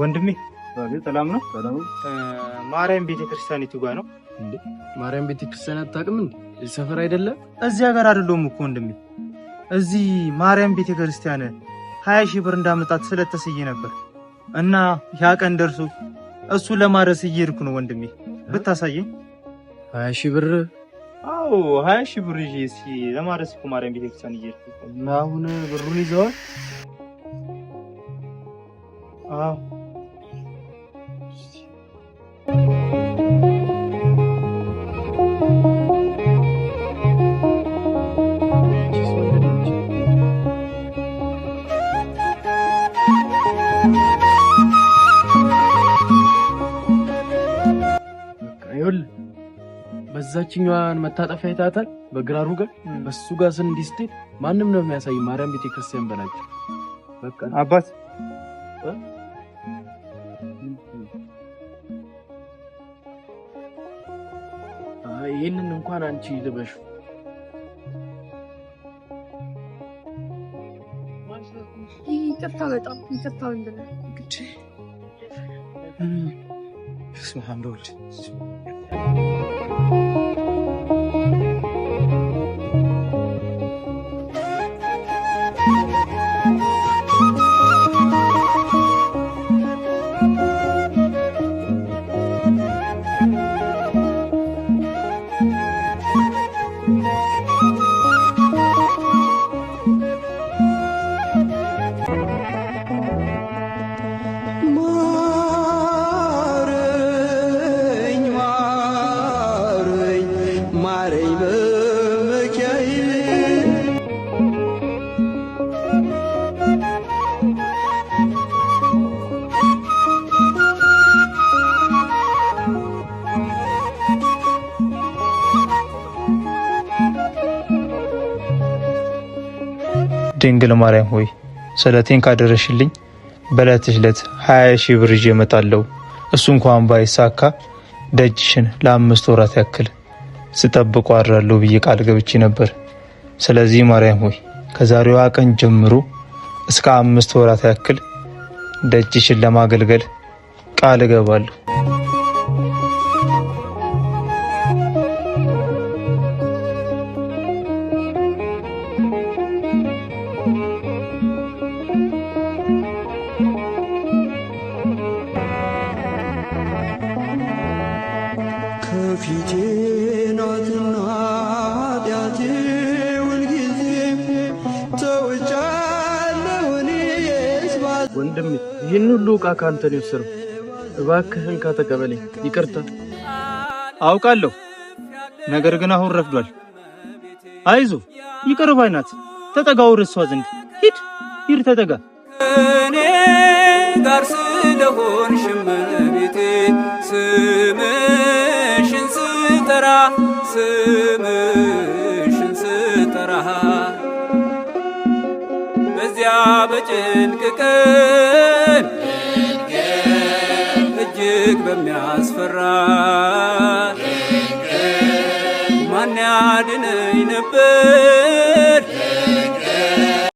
ወንድሜ ሰላም ነው? ሰላም ነው። ማርያም ቤተክርስቲያን የቱ ጋር ነው እንዴ? ማርያም ቤተክርስቲያን አታውቅም እንዴ? ሰፈር አይደለም? እዚህ ሀገር አይደለም እኮ ወንድሜ። እዚህ ማርያም ቤተክርስቲያን 20 ሺህ ብር እንዳመጣት ስለተሰየ ነበር እና ያ ቀን ደርሶ እሱ ለማረስ እየሄድኩ ነው ወንድሜ። ብታሳየኝ። 20 ሺህ ብር? አዎ 20 ሺህ ብር ይዤ እስኪ ለማረስ እኮ ማርያም ቤተክርስቲያን እየሄድኩ እና አሁን ብሩን ይዘዋል? አዎ በዛችኛዋን መታጠፊያ ይታታል በግራሩ ጋር በሱ ጋር እንዲስቴ ማንንም ነው የሚያሳይ ማርያም ቤተክርስቲያን በላችሁ። በቃ አባት ይሄንን እንኳን አንቺ ልበሹ። ይቅርታ በጣም ይቅርታ እንደነ ግጭ ስብሃን ወልድ ድንግል ማርያም ሆይ ስለቴን ካደረሽልኝ በለትሽ ለት 20 ሺህ ብር ይዤ እመጣለሁ። እሱ እንኳን ባይሳካ ደጅሽን ለ5 ወራት ያክል ስጠብቅ አድራለሁ ብዬ ቃል ገብቼ ነበር። ስለዚህ ማርያም ሆይ ከዛሬዋ ቀን ጀምሮ እስከ 5 ወራት ያክል ደጅሽን ለማገልገል ቃል እገባለሁ። ወንድም ይህን ሁሉ ዕቃ ካንተ ነው የወሰደው። እባክህን ከተቀበለኝ። ይቅርታ። አውቃለሁ፣ ነገር ግን አሁን ረፍዷል። አይዞ ይቅር ባይ ናት። ተጠጋው እርሷ ዘንድ ሂድ ተጠጋ። እኔ ጋር ስለሆንሽ እመቤቴ ስምሽን ስጠራ በዚያ በጭንቅ ቀን እጅግ በሚያስፈራ ማን ያድነኝ ነበር